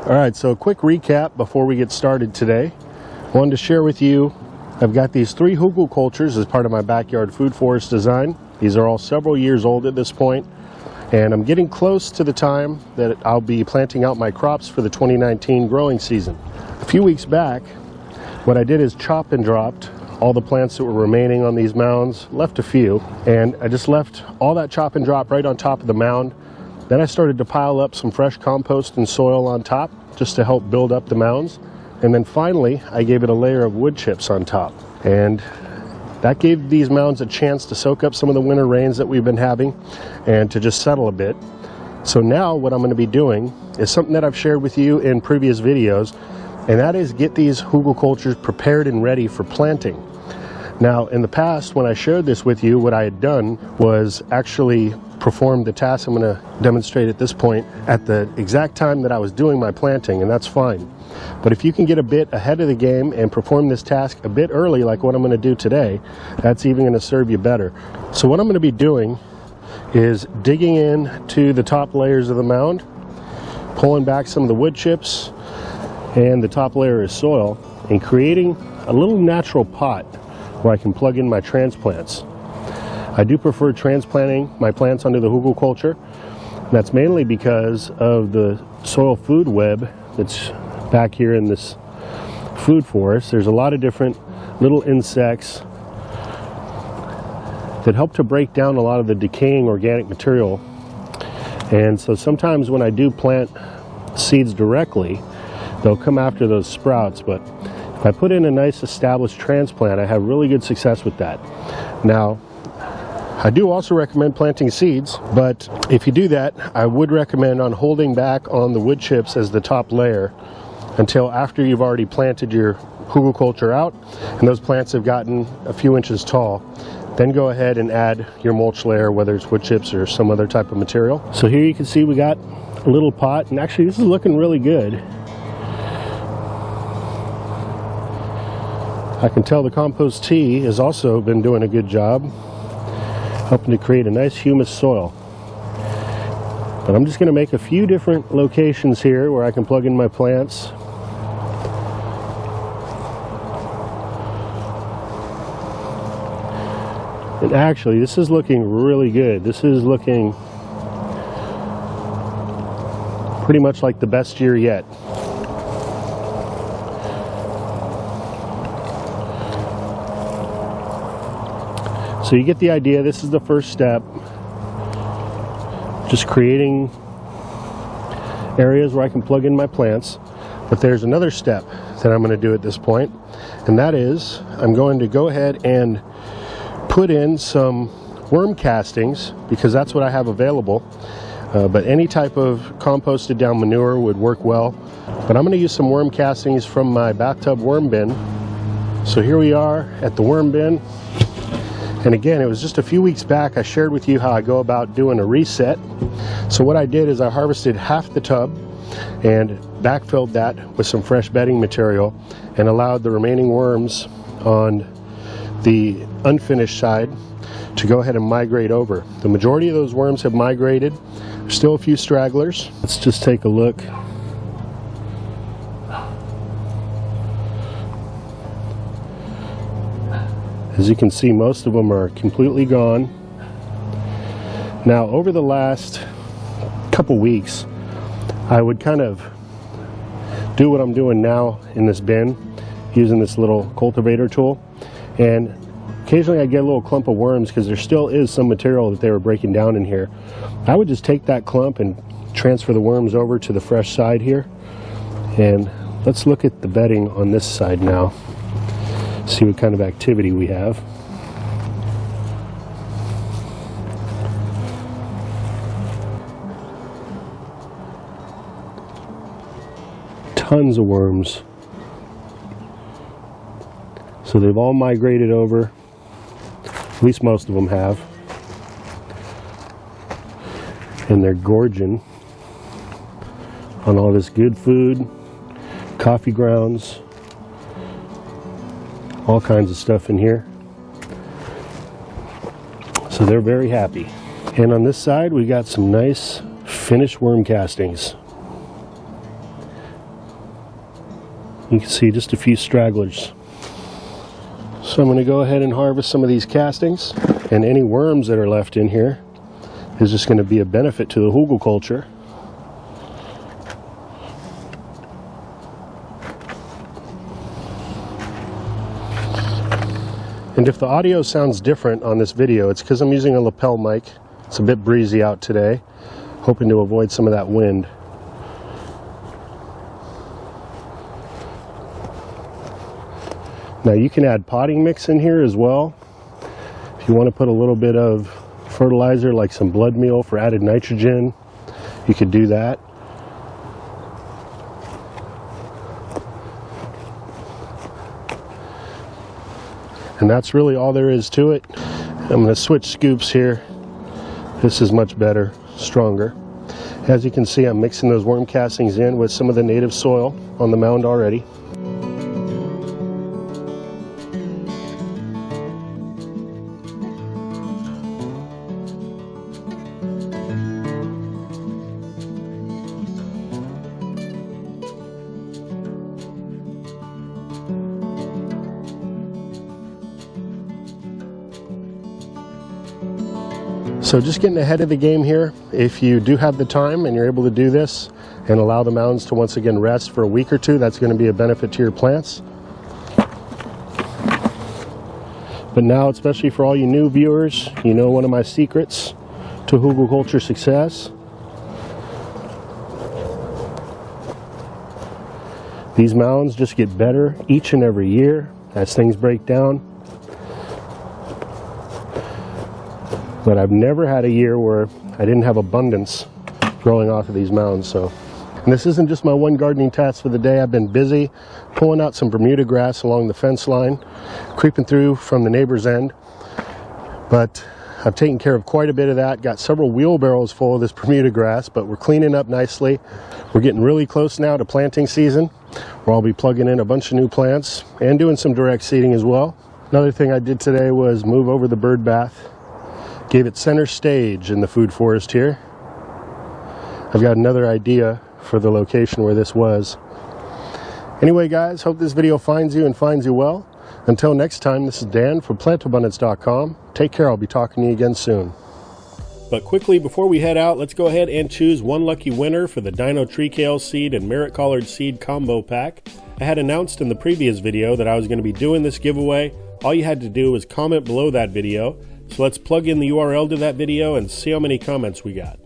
Alright, so a quick recap before we get started today. I wanted to share with you, I've got these 3 Hugelkulturs as part of my backyard food forest design. These are all several years old at this point, and I'm getting close to the time that I'll be planting out my crops for the 2019 growing season. A few weeks back, what I did is chop and dropped all the plants that were remaining on these mounds, left a few, and I just left all that chop and drop right on top of the mound. Then I started to pile up some fresh compost and soil on top just to help build up the mounds. And then finally, I gave it a layer of wood chips on top. And that gave these mounds a chance to soak up some of the winter rains that we've been having and to just settle a bit. So now what I'm going to be doing is something that I've shared with you in previous videos, and that is get these Hugelkulturs prepared and ready for planting. Now, in the past, when I shared this with you, what I had done was actually perform the task I'm going to demonstrate at this point at the exact time that I was doing my planting, and that's fine. But if you can get a bit ahead of the game and perform this task a bit early, like what I'm going to do today, that's even going to serve you better. So what I'm going to be doing is digging in to the top layers of the mound, pulling back some of the wood chips and the top layer is soil, and creating a little natural pot where I can plug in my transplants. I do prefer transplanting my plants onto the Hugelkultur. That's mainly because of the soil food web that's back here in this food forest. There's a lot of different little insects that help to break down a lot of the decaying organic material. And so sometimes when I do plant seeds directly, they'll come after those sprouts, but if I put in a nice established transplant, I have really good success with that. Now, I do also recommend planting seeds, but if you do that, I would recommend on holding back on the wood chips as the top layer until after you've already planted your Hugelkultur out and those plants have gotten a few inches tall. Then go ahead and add your mulch layer, whether it's wood chips or some other type of material. So here you can see we got a little pot, and actually this is looking really good. I can tell the compost tea has also been doing a good job helping to create a nice humus soil. But I'm just going to make a few different locations here where I can plug in my plants. And actually this is looking really good. This is looking pretty much like the best year yet. So you get the idea. This is the first step, just creating areas where I can plug in my plants. But there's another step that I'm going to do at this point, and that is I'm going to go ahead and put in some worm castings, because that's what I have available. But any type of composted down manure would work well. But I'm going to use some worm castings from my bathtub worm bin. So here we are at the worm bin. And again, it was just a few weeks back I shared with you how I go about doing a reset. So what I did is I harvested half the tub and backfilled that with some fresh bedding material and allowed the remaining worms on the unfinished side to go ahead and migrate over. The majority of those worms have migrated. There's still a few stragglers. Let's just take a look. As you can see, most of them are completely gone. Now, over the last couple weeks, I would kind of do what I'm doing now in this bin, using this little cultivator tool. And occasionally I get a little clump of worms because there still is some material that they were breaking down in here. I would just take that clump and transfer the worms over to the fresh side here. And let's look at the bedding on this side now. See what kind of activity we have. Tons of worms. So they've all migrated over. At least most of them have. And they're gorging on all this good food, coffee grounds, all kinds of stuff in here. So they're very happy. And on this side we got some nice finished worm castings. You can see just a few stragglers. So I'm going to go ahead and harvest some of these castings, and any worms that are left in here is just going to be a benefit to the Hugelkultur. And if the audio sounds different on this video, it's because I'm using a lapel mic. It's a bit breezy out today, hoping to avoid some of that wind. Now you can add potting mix in here as well. If you want to put a little bit of fertilizer like some blood meal for added nitrogen, you could do that. And that's really all there is to it. I'm going to switch scoops here. This is much better, stronger. As you can see, I'm mixing those worm castings in with some of the native soil on the mound already. So just getting ahead of the game here, if you do have the time and you're able to do this and allow the mounds to once again rest for a week or two, that's going to be a benefit to your plants. But now, especially for all you new viewers, you know one of my secrets to Hugelkultur success. These mounds just get better each and every year as things break down. But I've never had a year where I didn't have abundance growing off of these mounds. And this isn't just my one gardening task for the day. I've been busy pulling out some Bermuda grass along the fence line, creeping through from the neighbor's end. But I've taken care of quite a bit of that. Got several wheelbarrows full of this Bermuda grass, but we're cleaning up nicely. We're getting really close now to planting season, where I'll be plugging in a bunch of new plants and doing some direct seeding as well. Another thing I did today was move over the bird bath. Gave it center stage in the food forest here. I've got another idea for the location where this was. Anyway guys, hope this video finds you and finds you well. Until next time, this is Dan from plantabundance.com. Take care, I'll be talking to you again soon. But quickly, before we head out, let's go ahead and choose one lucky winner for the Dino Tree Kale Seed and Merit Collard Seed Combo Pack. I had announced in the previous video that I was going to be doing this giveaway. All you had to do was comment below that video. So let's plug in the URL to that video and see how many comments we got.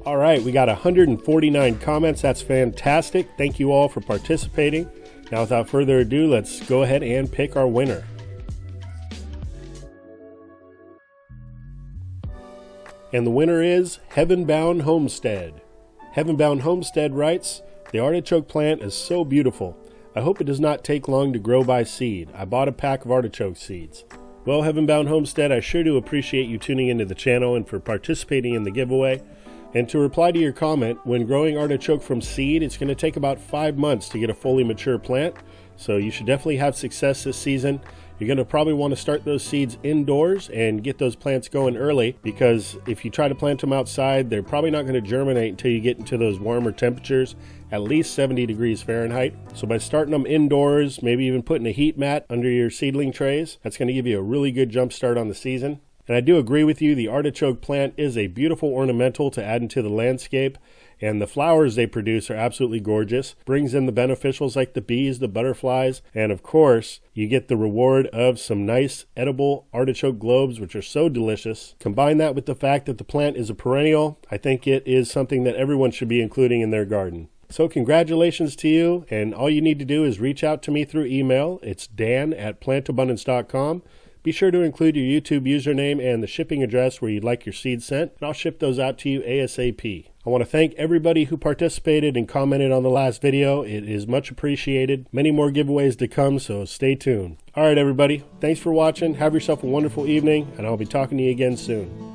All right, we got 149 comments. That's fantastic. Thank you all for participating. Now, without further ado, let's go ahead and pick our winner. And the winner is Heavenbound Homestead. Heavenbound Homestead writes, "The artichoke plant is so beautiful. I hope it does not take long to grow by seed. I bought a pack of artichoke seeds." Well, Heavenbound Homestead, I sure do appreciate you tuning into the channel and for participating in the giveaway. And to reply to your comment, when growing artichoke from seed, it's going to take about 5 months to get a fully mature plant. So you should definitely have success this season. You're going to probably want to start those seeds indoors and get those plants going early, because if you try to plant them outside, they're probably not going to germinate until you get into those warmer temperatures, at least 70 degrees Fahrenheit. So by starting them indoors, maybe even putting a heat mat under your seedling trays, that's going to give you a really good jump start on the season. And I do agree with you, the artichoke plant is a beautiful ornamental to add into the landscape. And the flowers they produce are absolutely gorgeous. Brings in the beneficials like the bees, the butterflies, and of course, you get the reward of some nice edible artichoke globes, which are so delicious. Combine that with the fact that the plant is a perennial, I think it is something that everyone should be including in their garden. So congratulations to you, and all you need to do is reach out to me through email. It's dan@plantabundance.com. Be sure to include your YouTube username and the shipping address where you'd like your seeds sent, and I'll ship those out to you ASAP. I want to thank everybody who participated and commented on the last video. It is much appreciated. Many more giveaways to come, so stay tuned. All right, everybody. Thanks for watching. Have yourself a wonderful evening, and I'll be talking to you again soon.